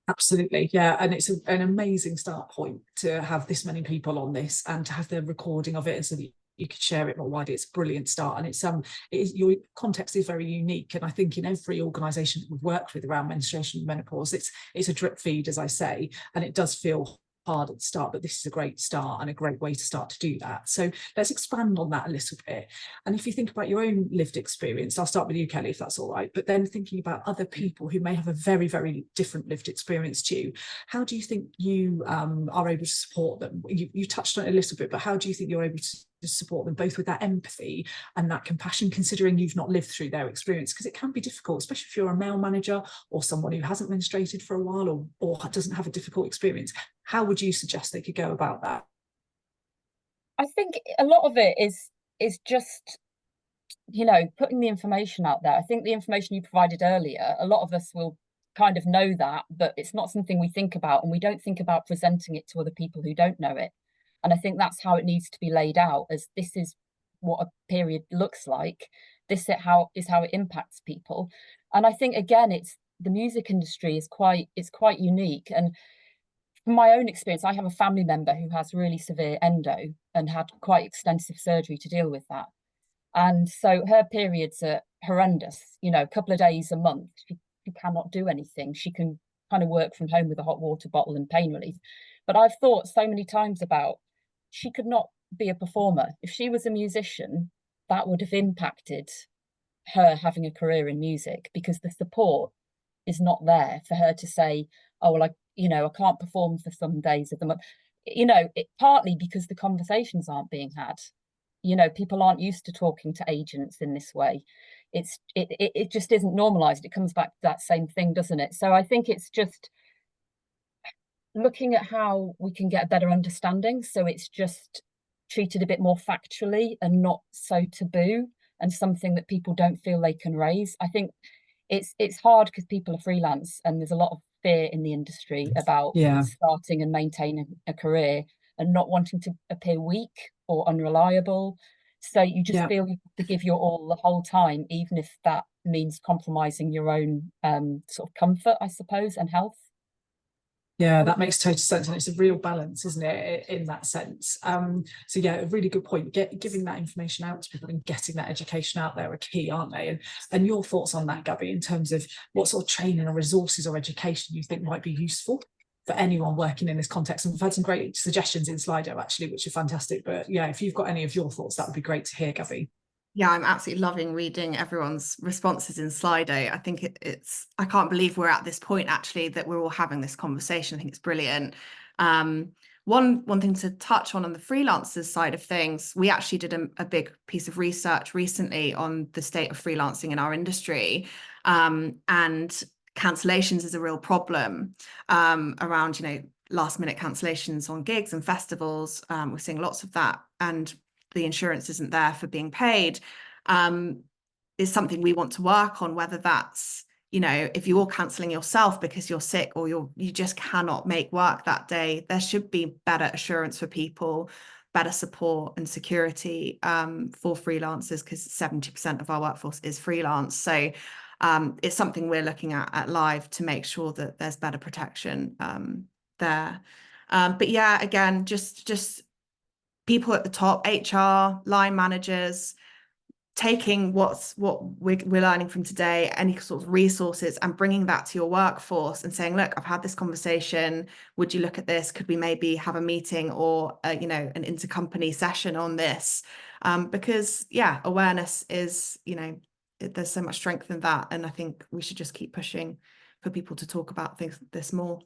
Absolutely, yeah, and it's an amazing start point to have this many people on this, and to have the recording of it, and so that you could share it more widely. It's a brilliant start, and your context is very unique, and I think in every organisation that we've worked with around menstruation and menopause, it's a drip feed, as I say, and it does feel hard at the start, but this is a great start and a great way to start to do that. So let's expand on that a little bit. And if you think about your own lived experience, I'll start with you, Kelly, if that's all right, but then thinking about other people who may have a very, very different lived experience to you, how do you think you are able to support them? You touched on it a little bit, but how do you think you're able to support them, both with that empathy and that compassion, considering you've not lived through their experience? Because it can be difficult, especially if you're a male manager or someone who hasn't menstruated for a while, or doesn't have a difficult experience. How would you suggest they could go about that? I think a lot of it is just, you know, putting the information out there. I think the information you provided earlier, a lot of us will kind of know that, but it's not something we think about, and we don't think about presenting it to other people who don't know it. And I think that's how it needs to be laid out, as this is what a period looks like. This is how it impacts people. And I think, again, it's the music industry is quite unique. And from my own experience, I have a family member who has really severe endo and had quite extensive surgery to deal with that. And so her periods are horrendous, you know, a couple of days a month. She cannot do anything. She can kind of work from home with a hot water bottle and pain relief. But I've thought so many times about, she could not be a performer. If she was a musician, that would have impacted her having a career in music, because the support is not there for her to say, oh, well, I can't perform for some days of the month. You know, partly because the conversations aren't being had. You know, people aren't used to talking to agents in this way. It just isn't normalized. It comes back to that same thing, doesn't it? So I think it's just looking at how we can get a better understanding, so it's just treated a bit more factually and not so taboo, and something that people don't feel they can raise. I think it's hard because people are freelance, and there's a lot of fear in the industry about starting and maintaining a career and not wanting to appear weak or unreliable. So you just feel you have to give your all the whole time, even if that means compromising your own sort of comfort, I suppose, and health. Yeah, that makes total sense, and it's a real balance, isn't it, in that sense? So yeah, a really good point. Giving that information out to people and getting that education out there are key, aren't they? And your thoughts on that, Gabby, in terms of what sort of training or resources or education you think might be useful for anyone working in this context? And we've had some great suggestions in Slido, actually, which are fantastic. But yeah, if you've got any of your thoughts, that would be great to hear, Gabby. Yeah, I'm absolutely loving reading everyone's responses in Slido. I think I can't believe we're at this point, actually, that we're all having this conversation. I think it's brilliant. One thing to touch on the freelancers side of things, we actually did a big piece of research recently on the state of freelancing in our industry, and cancellations is a real problem around, you know, last minute cancellations on gigs and festivals. We're seeing lots of that, and the insurance isn't there for being paid. is something we want to work on, whether that's, you know, if you're cancelling yourself because you're sick or you just cannot make work that day, there should be better assurance for people, better support and security for freelancers, because 70% of our workforce is freelance. So it's something we're looking at Live to make sure that there's better protection there. But yeah, again, just people at the top, HR, line managers, taking what we're learning from today, any sort of resources, and bringing that to your workforce and saying, look, I've had this conversation, would you look at this? Could we maybe have a meeting or you know, an intercompany session on this? Because yeah, awareness is, you know, there's so much strength in that, and I think we should just keep pushing for people to talk about this more.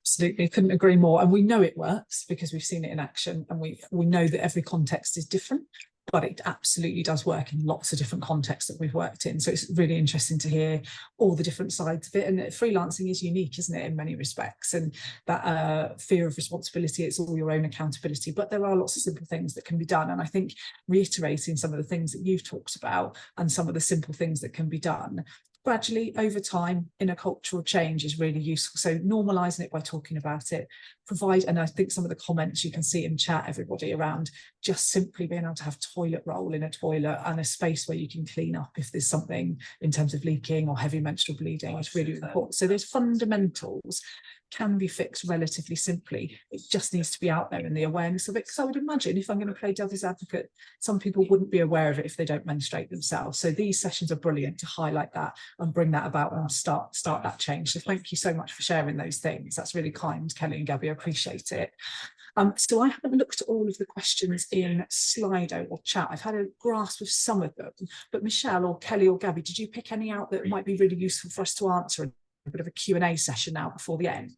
Absolutely, couldn't agree more. And we know it works because we've seen it in action, and we know that every context is different, but it absolutely does work in lots of different contexts that we've worked in. So it's really interesting to hear all the different sides of it. And freelancing is unique, isn't it, in many respects? And that fear of responsibility, it's all your own accountability, but there are lots of simple things that can be done. And I think reiterating some of the things that you've talked about and some of the simple things that can be done gradually over time in a cultural change is really useful. So normalising it by talking about it, provide, and I think some of the comments you can see in chat, everybody, around just simply being able to have toilet roll in a toilet and a space where you can clean up if there's something in terms of leaking or heavy menstrual bleeding is really important. So those fundamentals can be fixed relatively simply. It just needs to be out there in the awareness of it. Because I would imagine, if I'm going to play devil's advocate, some people wouldn't be aware of it if they don't menstruate themselves. So these sessions are brilliant to highlight that and bring that about and start that change. So thank you so much for sharing those things. That's really kind, Kelly and Gabby. I appreciate it. So I haven't looked at all of the questions in Slido or chat. I've had a grasp of some of them, but Michelle or Kelly or Gabby, did you pick any out that might be really useful for us to answer? A bit of a Q&A session now before the end.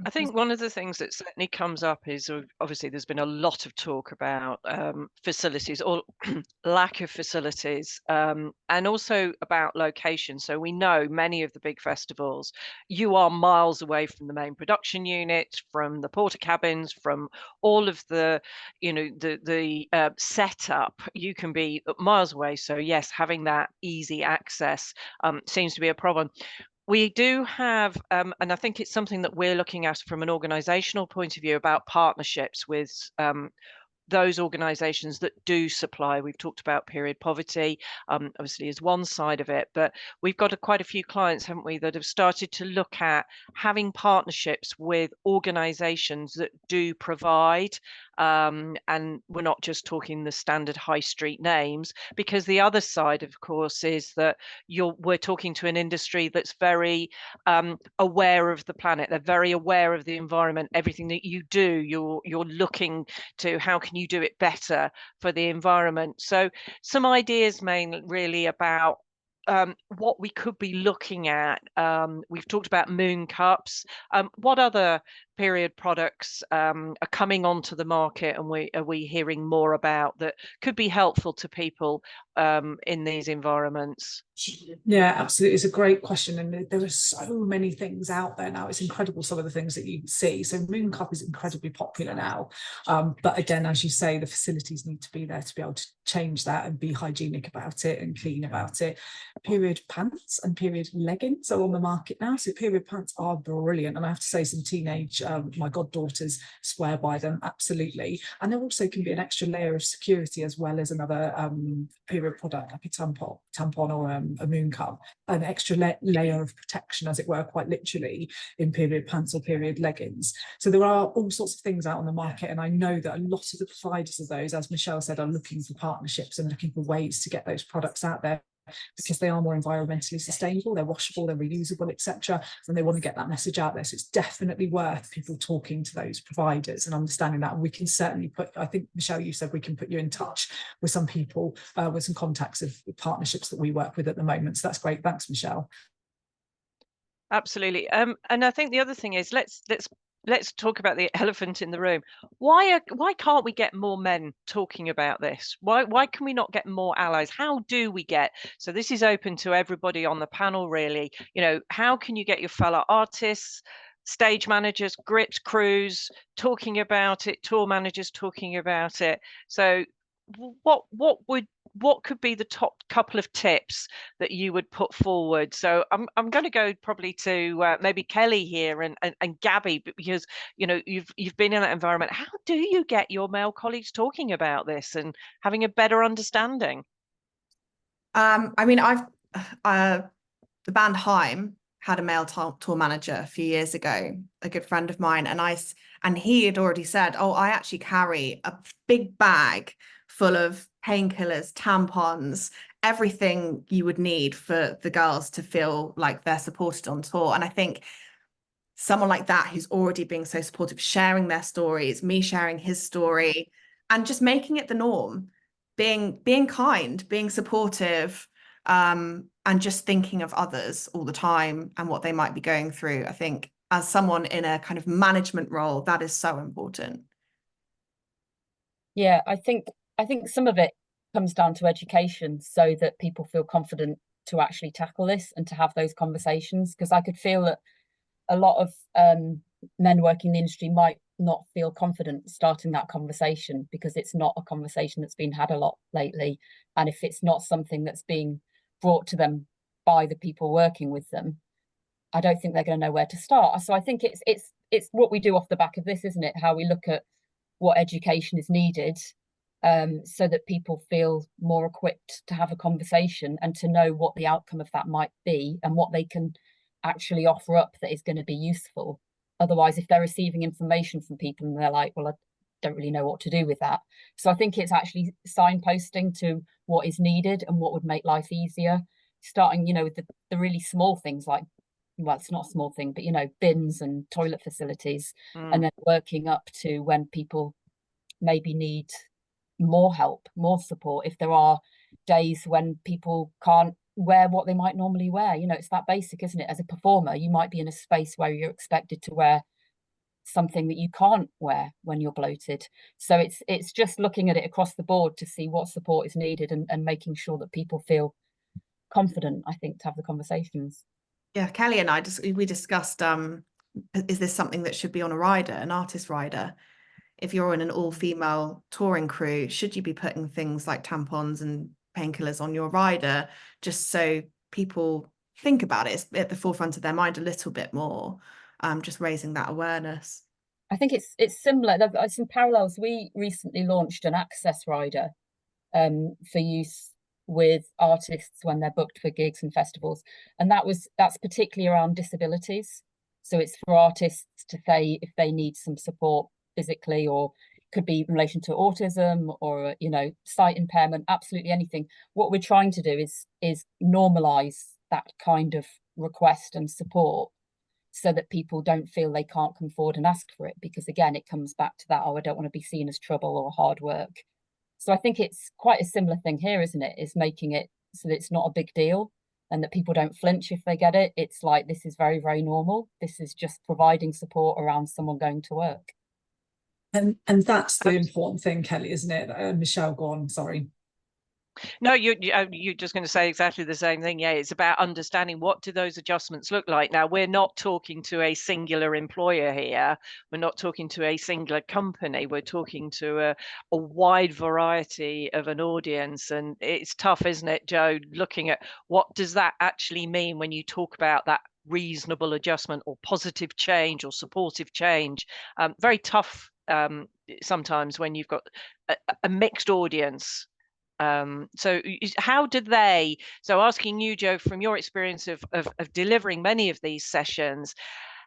I think one of the things that certainly comes up is obviously there's been a lot of talk about facilities or lack of facilities, and also about location. So we know many of the big festivals, you are miles away from the main production unit, from the porta cabins, from all of the, you know, the setup. You can be miles away. So yes, having that easy access seems to be a problem. We do have, and I think it's something that we're looking at from an organisational point of view, about partnerships with those organisations that do supply. We've talked about period poverty, obviously is one side of it, but we've got quite a few clients, haven't we, that have started to look at having partnerships with organisations that do provide, and we're not just talking the standard high street names, because the other side, of course, is that we're talking to an industry that's very aware of the planet. They're very aware of the environment. Everything that you do, you're looking to how can you do it better for the environment. So some ideas mainly really about what we could be looking at. We've talked about moon cups. What other period products are coming onto the market, and are we hearing more about that could be helpful to people in these environments? Yeah, absolutely. It's a great question, and there are so many things out there now. It's incredible, some of the things that you see. So moon cup is incredibly popular now, but again, as you say, the facilities need to be there to be able to change that and be hygienic about it and clean about it. Period pants and period leggings are on the market now. So period pants are brilliant, and I have to say, some teenage my goddaughters swear by them, absolutely. And there also can be an extra layer of security as well as another period product like a tampon or a moon cup, an extra layer of protection, as it were, quite literally, in period pants or period leggings. So there are all sorts of things out on the market, and I know that a lot of the providers of those, as Michelle said, are looking for partnerships and looking for ways to get those products out there, because they are more environmentally sustainable, they're washable, they're reusable, etc., and they want to get that message out there. So it's definitely worth people talking to those providers and understanding that. And we can certainly I think, Michelle, you said we can put you in touch with some people, with some contacts of partnerships that we work with at the moment. So that's great. Thanks, Michelle. Absolutely. And I think the other thing is, let's talk about the elephant in the room. Why can't we get more men talking about this? Why can we not get more allies? How do we get? So this is open to everybody on the panel, really. You know, how can you get your fellow artists, stage managers, grips crews talking about it, tour managers talking about it? So what could be the top couple of tips that you would put forward? So I'm going to go probably to maybe Kelly here and Gabby, because you've been in that environment. How do you get your male colleagues talking about this and having a better understanding? I mean, the band Haim had a male tour manager a few years ago, a good friend of mine, and he had already said, "Oh, I actually carry a big bag full of painkillers, tampons, everything you would need for the girls to feel like they're supported on tour." And I think someone like that, who's already being so supportive, sharing their stories, me sharing his story, and just making it the norm, being kind, being supportive, and just thinking of others all the time and what they might be going through. I think as someone in a kind of management role, that is so important. Yeah, I think some of it comes down to education, so that people feel confident to actually tackle this and to have those conversations. Because I could feel that a lot of men working in the industry might not feel confident starting that conversation, because it's not a conversation that's been had a lot lately. And if it's not something that's being brought to them by the people working with them, I don't think they're going to know where to start. So I think it's what we do off the back of this, isn't it? How we look at what education is needed, so that people feel more equipped to have a conversation and to know what the outcome of that might be and what they can actually offer up that is going to be useful. Otherwise, if they're receiving information from people and they're like, well, I don't really know what to do with that. So I think it's actually signposting to what is needed and what would make life easier, starting, with the really small things like, well, it's not a small thing, but, bins and toilet facilities, and then working up to when people maybe need more help, more support. If there are days when people can't wear what they might normally wear, it's that basic, isn't it? As a performer, you might be in a space where you're expected to wear something that you can't wear when you're bloated. So it's just looking at it across the board to see what support is needed and making sure that people feel confident, I think, to have the conversations. Yeah, Kelly and I we discussed, is this something that should be on a rider, an artist rider? If you're in an all-female touring crew, should you be putting things like tampons and painkillers on your rider, just so people think about it? It's at the forefront of their mind a little bit more, just raising that awareness. I think it's similar. There's some parallels. We recently launched an access rider for use with artists when they're booked for gigs and festivals, and that's particularly around disabilities. So it's for artists to say if they need some support physically, or could be in relation to autism or sight impairment, absolutely anything. What we're trying to do is normalize that kind of request and support, so that people don't feel they can't come forward and ask for it, because again, it comes back to that, oh, I don't want to be seen as trouble or hard work. So I think it's quite a similar thing here, isn't it? Is making it so that it's not a big deal and that people don't flinch if they get it. It's like, this is very, very normal. This is just providing support around someone going to work. And that's the important thing, Kelly, isn't it? Michelle, go on, sorry. No, you're just going to say exactly the same thing. Yeah, it's about understanding, what do those adjustments look like. Now, we're not talking to a singular employer here. We're not talking to a singular company. We're talking to a wide variety of an audience. And it's tough, isn't it, Joe, looking at what does that actually mean when you talk about that reasonable adjustment or positive change or supportive change. Very tough sometimes when you've got a mixed audience. So how did they, so asking you, Joe, from your experience of delivering many of these sessions,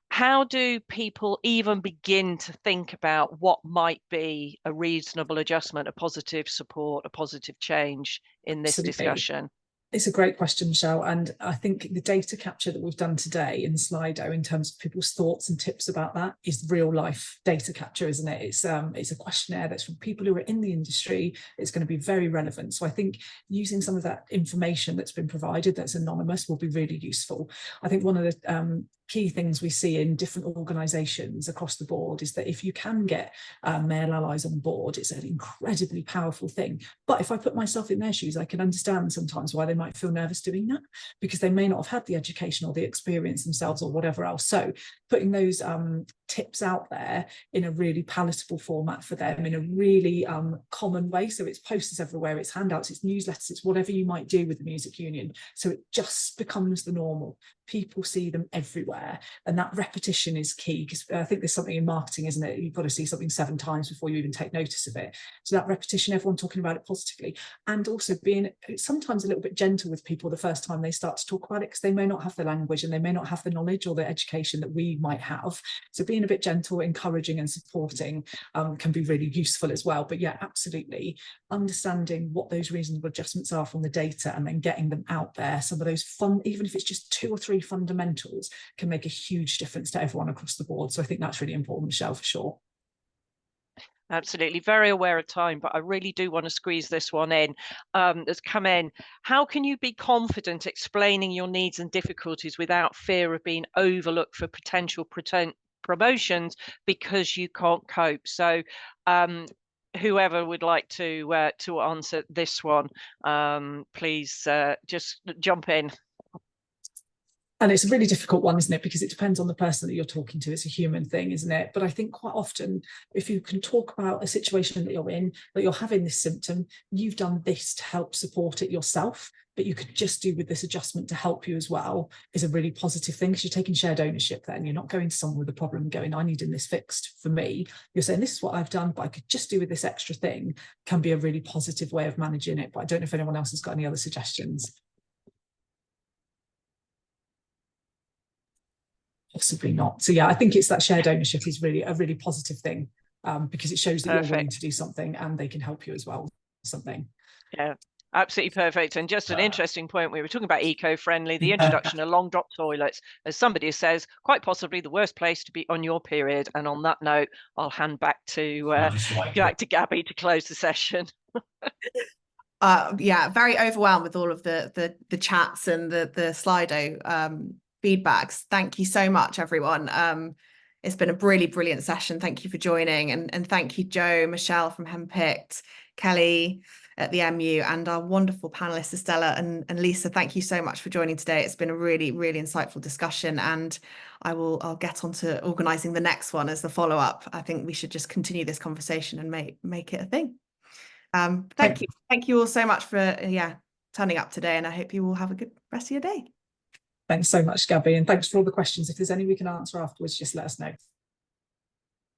how do people even begin to think about what might be a reasonable adjustment, a positive support, a positive change in this discussion? It's a great question, Michelle. And I think the data capture that we've done today in Slido in terms of people's thoughts and tips about that is real life data capture, isn't it? It's a questionnaire that's from people who are in the industry. It's going to be very relevant. So I think using some of that information that's been provided that's anonymous will be really useful. I think one of the key things we see in different organisations across the board is that if you can get male allies on board, it's an incredibly powerful thing. But if I put myself in their shoes, I can understand sometimes why they might feel nervous doing that, because they may not have had the education or the experience themselves or whatever else. So putting those tips out there in a really palatable format for them, in a really common way. So it's posters everywhere, it's handouts, it's newsletters, it's whatever you might do with the Music Union. So it just becomes the normal. People see them everywhere, and that repetition is key, because I think there's something in marketing, isn't it? You've got to see something 7 times before you even take notice of it. So that repetition, everyone talking about it positively, and also being sometimes a little bit gentle with people the first time they start to talk about it, because they may not have the language and they may not have the knowledge or the education that we might have. So being a bit gentle, encouraging and supporting can be really useful as well. But yeah, absolutely understanding what those reasonable adjustments are from the data, and then getting them out there. Some of those fun, even if it's just 2 or 3 fundamentals, can make a huge difference to everyone across the board. So I think that's really important, Michelle, for sure. Absolutely, very aware of time, but I really do want to squeeze this one in. That's come in. How can you be confident explaining your needs and difficulties without fear of being overlooked for potential promotions because you can't cope? So whoever would like to answer this one, please just jump in. And it's a really difficult one, isn't it? Because it depends on the person that you're talking to. It's a human thing, isn't it? But I think quite often, if you can talk about a situation that you're in, that you're having this symptom, you've done this to help support it yourself, but you could just do with this adjustment to help you as well, is a really positive thing, because you're taking shared ownership then. You're not going to someone with a problem and going, I need this fixed for me. You're saying, this is what I've done, but I could just do with this extra thing, can be a really positive way of managing it. But I don't know if anyone else has got any other suggestions. Possibly not. So yeah, I think it's that shared ownership is really a really positive thing, because it shows that you're willing to do something and they can help you as well with something. Yeah, absolutely perfect. And just an interesting point, we were talking about eco-friendly, the introduction of long drop toilets, as somebody says, quite possibly the worst place to be on your period. And on that note, I'll hand back to Gabby to close the session. Yeah, very overwhelmed with all of the chats and the Slido feedbacks. Thank you so much, everyone. It's been a really brilliant session. Thank you for joining, and thank you, Joe, Michelle from Henpicked, Kelly at the MU, and our wonderful panelists, Estella and Lisa. Thank you so much for joining today. It's been a really, really insightful discussion, and I'll get on to organising the next one as the follow-up. I think we should just continue this conversation and make it a thing. Thank you all so much for turning up today, and I hope you all have a good rest of your day. Thanks so much, Gabby, and thanks for all the questions. If there's any we can answer afterwards, just let us know.